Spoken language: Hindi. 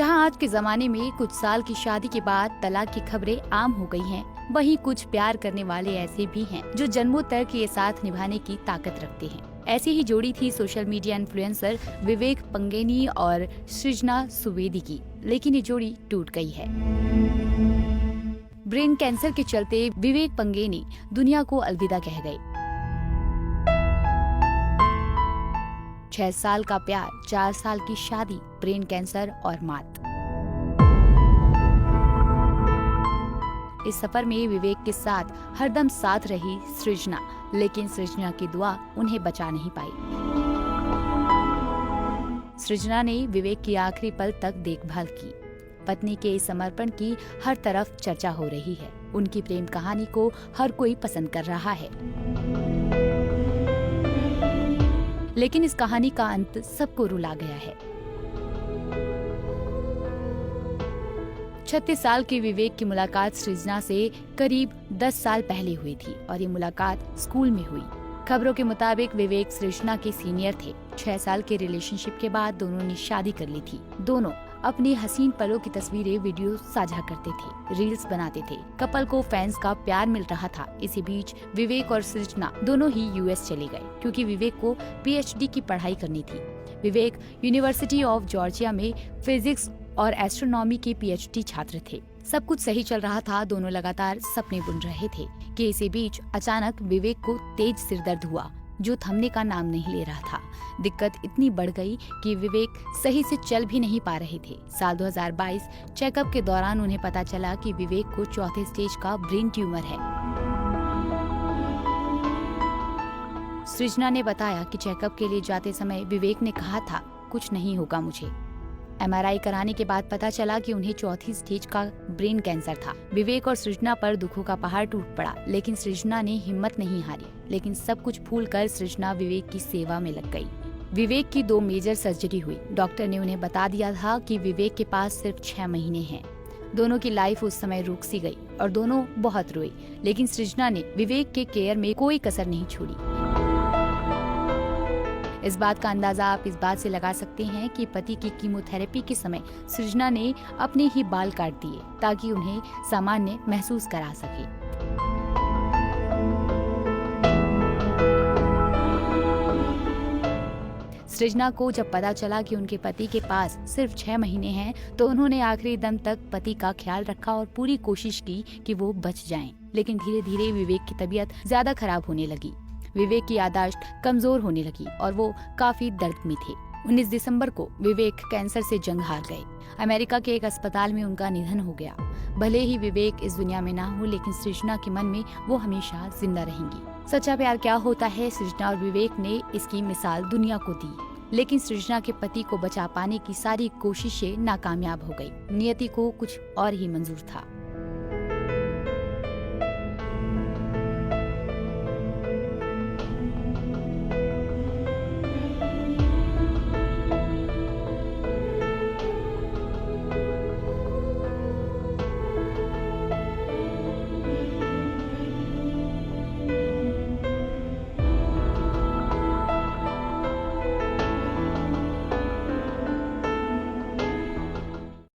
जहां आज के जमाने में कुछ साल की शादी के बाद तलाक की खबरें आम हो गई हैं, वहीं कुछ प्यार करने वाले ऐसे भी हैं जो जन्मों तक ये साथ निभाने की ताकत रखते हैं। ऐसी ही जोड़ी थी सोशल मीडिया इन्फ्लुएंसर विवेक पंगेनी और सृजना सुवेदी की, लेकिन ये जोड़ी टूट गई है। ब्रेन कैंसर के चलते विवेक पंगेनी दुनिया को अलविदा कह गए। 6 साल का प्यार, 4 साल की शादी, ब्रेन कैंसर और मौत। इस सफर में विवेक के साथ हरदम साथ रही सृजना, लेकिन सृजना की दुआ उन्हें बचा नहीं पाई। सृजना ने विवेक की आखिरी पल तक देखभाल की। पत्नी के इस समर्पण की हर तरफ चर्चा हो रही है। उनकी प्रेम कहानी को हर कोई पसंद कर रहा है, लेकिन इस कहानी का अंत सबको रुला गया है। 36 साल के विवेक की मुलाकात सृजना से करीब 10 साल पहले हुई थी और ये मुलाकात स्कूल में हुई। खबरों के मुताबिक विवेक सृजना के सीनियर थे। 6 साल के रिलेशनशिप के बाद दोनों ने शादी कर ली थी। दोनों अपनी हसीन पलों की तस्वीरें वीडियो साझा करते थे, रील्स बनाते थे। कपल को फैंस का प्यार मिल रहा था। इसी बीच विवेक और सृजना दोनों ही यूएस चले गए, क्योंकि विवेक को पीएचडी की पढ़ाई करनी थी। विवेक यूनिवर्सिटी ऑफ जॉर्जिया में फिजिक्स और एस्ट्रोनॉमी के पीएचडी छात्र थे। सब कुछ सही चल रहा था, दोनों लगातार सपने बुन रहे थे कि इसी बीच अचानक विवेक को तेज सिरदर्द हुआ जो थमने का नाम नहीं ले रहा था। दिक्कत इतनी बढ़ गई कि विवेक सही से चल भी नहीं पा रहे थे। साल 2022 चेकअप के दौरान उन्हें पता चला कि विवेक को 4थे स्टेज का ब्रेन ट्यूमर है। सृजना ने बताया कि चेकअप के लिए जाते समय विवेक ने कहा था, कुछ नहीं होगा मुझे। एमआरआई कराने के बाद पता चला कि उन्हें 4थी स्टेज का ब्रेन कैंसर था। विवेक और सृजना पर दुखों का पहाड़ टूट पड़ा, लेकिन सृजना ने हिम्मत नहीं हारी। लेकिन सब कुछ भूलकर सृजना विवेक की सेवा में लग गई। विवेक की 2 मेजर सर्जरी हुई। डॉक्टर ने उन्हें बता दिया था कि विवेक के पास सिर्फ 6 महीने हैं। दोनों की लाइफ उस समय रुक सी गई और दोनों बहुत रोए, लेकिन सृजना ने विवेक के केयर में कोई कसर नहीं छोड़ी। इस बात का अंदाजा आप इस बात से लगा सकते हैं कि पति की कीमोथेरेपी के समय सृजना ने अपने ही बाल काट दिए ताकि उन्हें सामान्य महसूस करा सके। सृजना को जब पता चला कि उनके पति के पास सिर्फ 6 महीने हैं, तो उन्होंने आखिरी दम तक पति का ख्याल रखा और पूरी कोशिश की कि वो बच जाएं। लेकिन धीरे धीरे विवेक की तबीयत ज्यादा खराब होने लगी। विवेक की याददाश्त कमजोर होने लगी और वो काफी दर्द में थे। 19 दिसंबर को विवेक कैंसर से जंग हार गए। अमेरिका के एक अस्पताल में उनका निधन हो गया। भले ही विवेक इस दुनिया में ना हो, लेकिन सृजना के मन में वो हमेशा जिंदा रहेंगी। सच्चा प्यार क्या होता है, सृजना और विवेक ने इसकी मिसाल दुनिया को दी। लेकिन सृजना के पति को बचा पाने की सारी कोशिशें नाकामयाब हो गई। नियति को कुछ और ही मंजूर था।